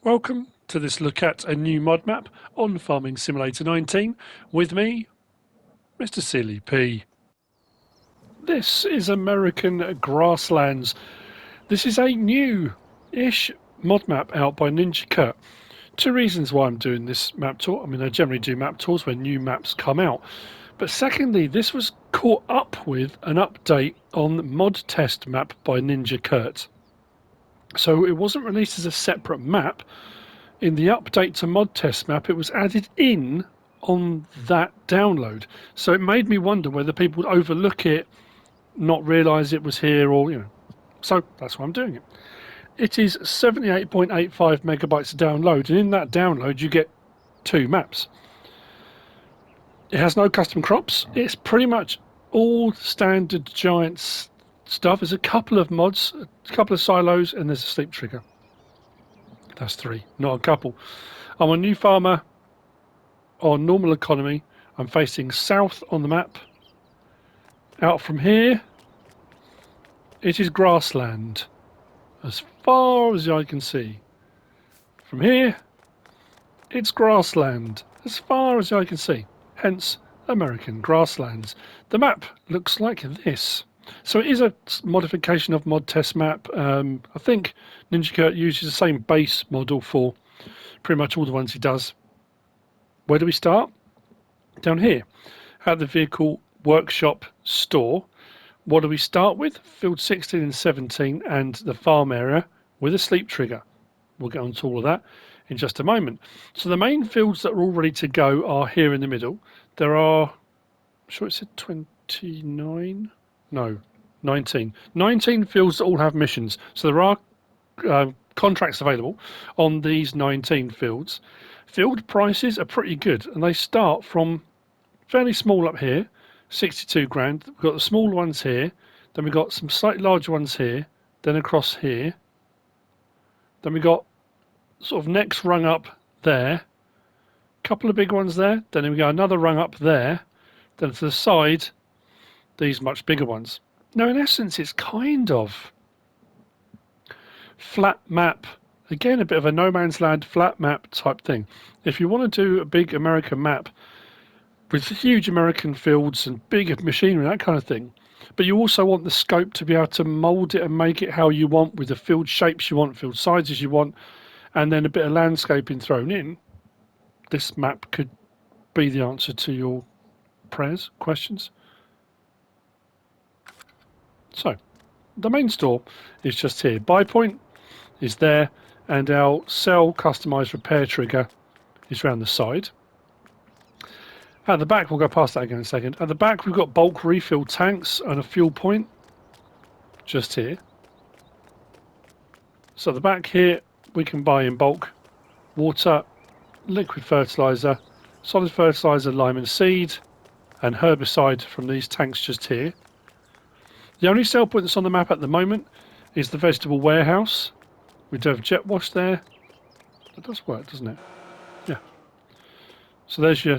Welcome to this look at a new mod map on Farming Simulator 19 with me, MrSealyp. This is American Grasslands. This is a new-ish mod map out by NinjaCurt. Two reasons why I'm doing this map tour. I mean, I generally do map tours when new maps come out. But secondly, this was caught up with an update on Mod Test map by NinjaCurt. So it wasn't released as a separate map. In the update to mod test map, it was added in on that download. So it made me wonder whether people would overlook it, not realise it was here, or, you know. So that's why I'm doing it. It is 78.85 megabytes to download, and in that download you get two maps. It has no custom crops. It's pretty much all standard giant stuff. There's a couple of mods, a couple of silos, and there's a sleep trigger. That's three, not a couple. I'm a new farmer on normal economy. I'm facing south on the map. Out from here, it is grassland, as far as I can see. From here, it's grassland, as far as I can see. Hence, American Grasslands. The map looks like this. So it is a modification of mod test map. I think NinjaCurt uses the same base model for pretty much all the ones he does. Where do we start? Down here at the vehicle workshop store. What do we start with? Field 16 and 17 and the farm area with a sleep trigger. We'll get on to all of that in just a moment. So the main fields that are all ready to go are here in the middle. There are, I'm sure it said 29? No, 19. 19 fields that all have missions. So there are contracts available on these 19 fields. Field prices are pretty good, and they start from fairly small up here, 62 grand. We've got the small ones here, then we've got some slightly larger ones here, then across here. Then we've got sort of next rung up there, a couple of big ones there, then we got another rung up there, then to the side, these much bigger ones. Now, in essence, it's kind of flat map. Again, a bit of a no man's land flat map type thing. If you want to do a big American map with huge American fields and big machinery, that kind of thing, but you also want the scope to be able to mould it and make it how you want, with the field shapes you want, field sizes you want, and then a bit of landscaping thrown in, this map could be the answer to your prayers, questions. So, the main store is just here. Buy point is there, and our sell customized repair trigger is around the side. At the back, we'll go past that again in a second. At the back, we've got bulk refill tanks and a fuel point just here. So at the back here, we can buy in bulk water, liquid fertilizer, solid fertilizer, lime and seed, and herbicide from these tanks just here. The only sell point that's on the map at the moment is the vegetable warehouse. We do have jet wash there. That does work, doesn't it? Yeah. So there's your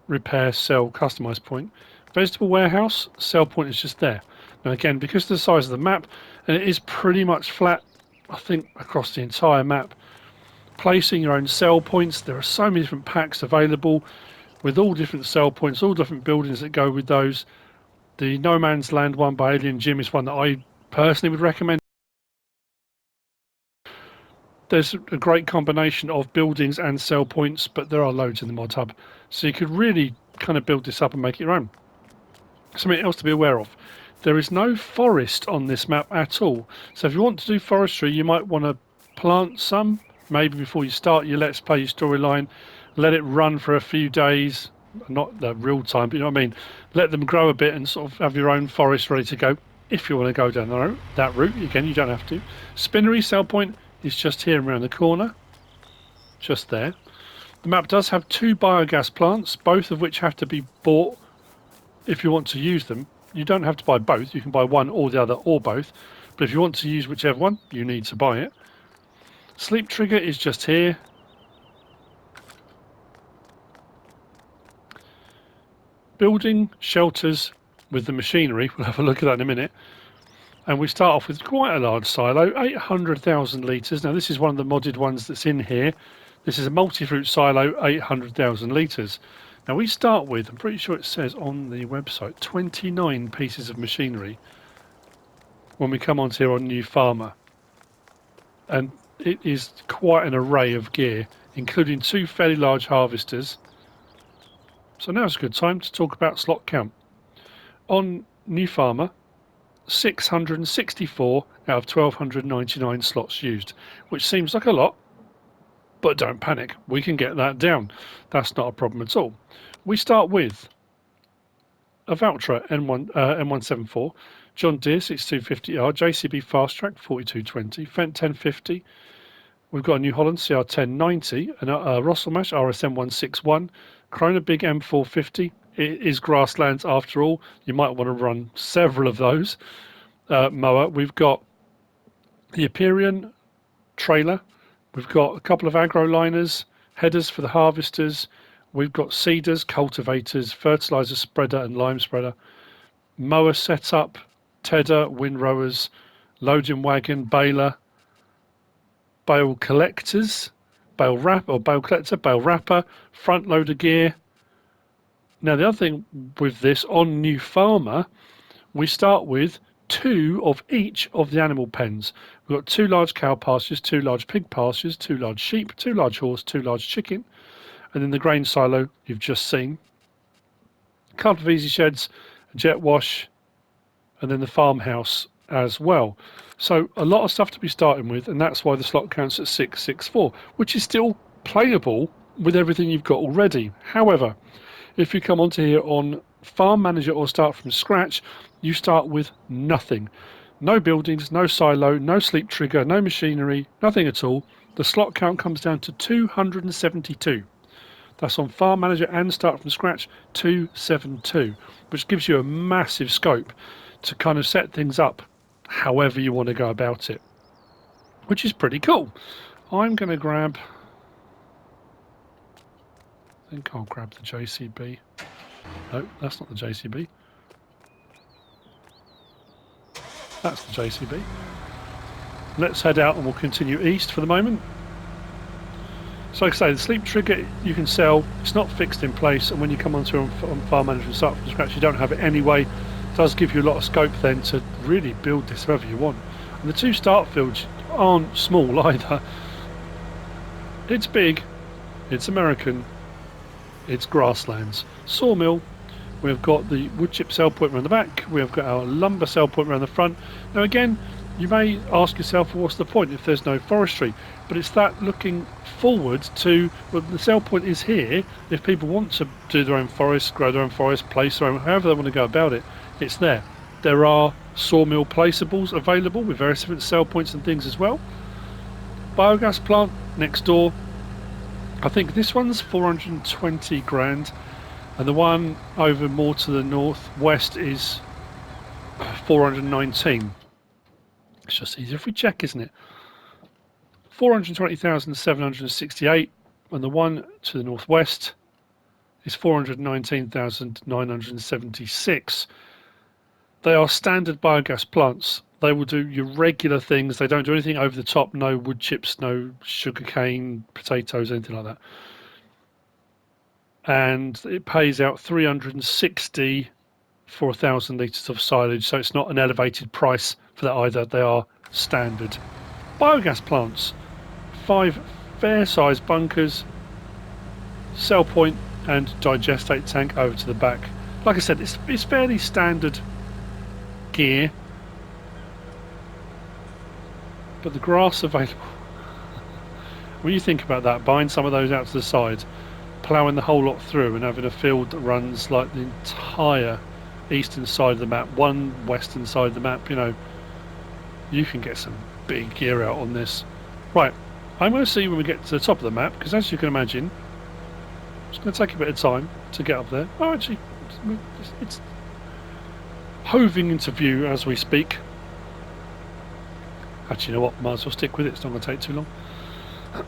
repair, sell, customize point. Vegetable warehouse, sell point is just there. Now again, because of the size of the map, and it is pretty much flat, I think, across the entire map, placing your own sell points, there are so many different packs available with all different sell points, all different buildings that go with those. The No Man's Land one by Alien Jim is one that I personally would recommend. There's a great combination of buildings and sell points, but there are loads in the mod hub. So you could really kind of build this up and make it your own. Something else to be aware of. There is no forest on this map at all. So if you want to do forestry, you might want to plant some, maybe before you start your Let's Play storyline, let it run for a few days, not the real time, but you know what I mean. Let them grow a bit and sort of have your own forest ready to go. If you want to go down that route, again, you don't have to. Spinnery sell point is just here around the corner, just there. The map does have two biogas plants, both of which have to be bought if you want to use them. You don't have to buy both, you can buy one or the other or both, but if you want to use whichever one, you need to buy it. Sleep trigger is just here. Building shelters with the machinery, we'll have a look at that in a minute. And we start off with quite a large silo, 800,000 litres. Now this is one of the modded ones that's in here. This is a multi-fruit silo, 800,000 litres. Now we start with, I'm pretty sure it says on the website, 29 pieces of machinery when we come onto here on New Farmer. And it is quite an array of gear, including 2 fairly large harvesters. So now's a good time to talk about slot count. On New Farmer, 664 out of 1,299 slots used, which seems like a lot, but don't panic, we can get that down. That's not a problem at all. We start with a Valtra M174, John Deere 6250R, JCB Fast Track 4220, Fendt 1050. We've got a New Holland CR 1090, and a Rosselmash RSM 161, Krona Big M450. It is Grasslands after all. You might want to run several of those. Mower. We've got the Aperion trailer. We've got a couple of agro liners, headers for the harvesters. We've got seeders, cultivators, fertilizer spreader and lime spreader, mower setup, tedder, windrowers, loading wagon, baler, bale collectors, bale collector, bale wrapper, front loader gear. Now the other thing with this on New Farmer, we start with 2 of each of the animal pens. We've got 2 large cow pastures, 2 large pig pastures, 2 large sheep, 2 large horse, 2 large chicken, and then the grain silo you've just seen. A couple of easy sheds, a jet wash, and then the farmhouse as well. So a lot of stuff to be starting with, and that's why the slot counts at 664, which is still playable with everything you've got already. However, if you come onto here on Farm Manager or start from scratch, you start with nothing. No buildings, no silo, no sleep trigger, no machinery, nothing at all. The slot count comes down to 272. That's on Farm Manager and start from scratch, 272, which gives you a massive scope to kind of set things up however you want to go about it, which is pretty cool. I'm going to grab, I think I'll grab the JCB. No, that's not the JCB. That's the JCB. Let's head out and we'll continue east for the moment. So like I say, the sleep trigger you can sell, it's not fixed in place, and when you come onto on Farm Manager and start from scratch, you don't have it anyway. It does give you a lot of scope then to really build this however you want. And the 2 start fields aren't small either. It's big, it's American, it's Grasslands. Sawmill, we've got the wood chip sell point around the back, we've got our lumber sell point around the front. Now again, you may ask yourself, well, what's the point if there's no forestry? But it's that looking forward to, well, the sell point is here. If people want to do their own forest, grow their own forest, place their own, however they want to go about it, it's there. There are sawmill placeables available with various different sell points and things as well. Biogas plant next door. I think this one's 420 grand, and the one over more to the northwest is 419. It's just easier if we check, isn't it? 420,768, and the one to the northwest is 419,976. They are standard biogas plants. They will do your regular things. They don't do anything over the top. No wood chips, no sugarcane, potatoes, anything like that. And it pays out 360 for 1,000 litres of silage. So it's not an elevated price for that either. They are standard. Biogas plants. 5 fair-sized bunkers, cell point and digestate tank over to the back. Like I said, it's fairly standard gear, but the grass available. When you think about that, buying some of those out to the side, ploughing the whole lot through and having a field that runs like the entire eastern side of the map, one western side of the map, you know, you can get some big gear out on this. Right, I'm going to see when we get to the top of the map, because as you can imagine, it's going to take a bit of time to get up there. Oh, actually, it's hoving into view as we speak. Actually, you know what? Might as well stick with it. It's not going to take too long.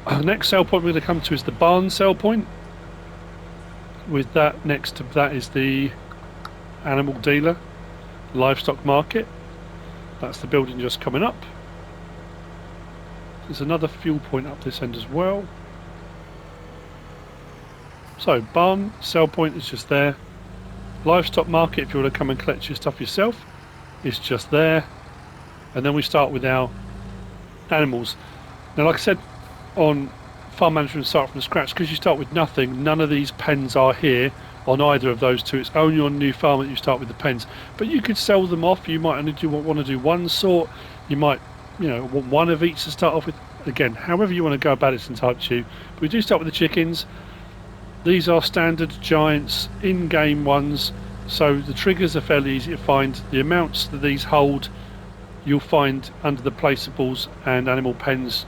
The next sell point we're going to come to is the barn sell point. With that, next to that is the animal dealer, livestock market. That's the building just coming up. There's another fuel point up this end as well. So barn, sell point is just there. Livestock market, if you want to come and collect your stuff yourself, is just there. And then we start with our animals. Now, like I said, on farm management start from scratch, because you start with nothing, none of these pens are here on either of those two. It's only on new farm that you start with the pens. But you could sell them off. You might only want to do one sort. You might, want one of each to start off with. Again, however you want to go about it's entirely to you. But we do start with the chickens. These are standard giants, in-game ones, so the triggers are fairly easy to find. The amounts that these hold you'll find under the placeables and animal pens.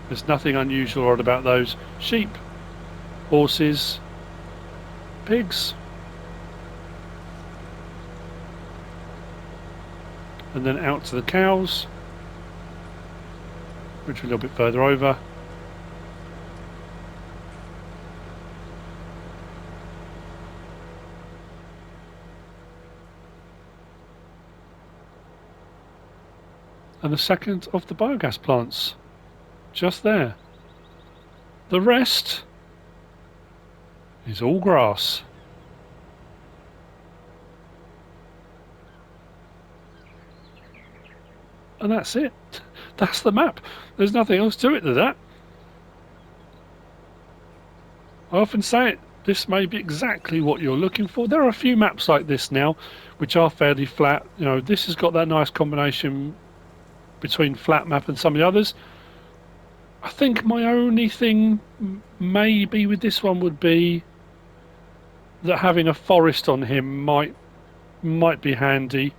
There's nothing unusual or odd about those. Sheep, horses, pigs, and then out to the cows, which are a little bit further over. And the second of the biogas plants, just there. The rest is all grass. And that's it. That's the map. There's nothing else to it than that. I often say it, this may be exactly what you're looking for. There are a few maps like this now, which are fairly flat. This has got that nice combination between flat map and some of the others. I think my only thing maybe with this one would be that having a forest on him might be handy.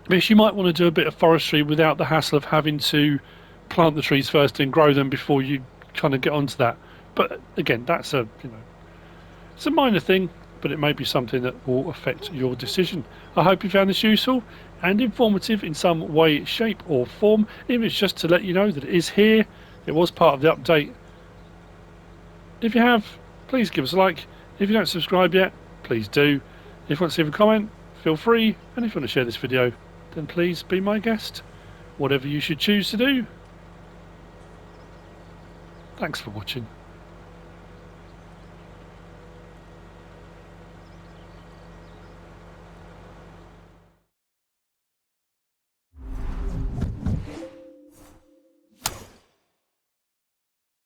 Because you might want to do a bit of forestry without the hassle of having to plant the trees first and grow them before you kind of get onto that. But again, that's it's a minor thing, but it may be something that will affect your decision. I hope you found this useful and informative in some way, shape or form. Even if it's just to let you know that it is here. It was part of the update. If you have, please give us a like. If you don't subscribe yet, please do. If you want to leave a comment, feel free. And if you want to share this video, then please be my guest. Whatever you should choose to do. Thanks for watching.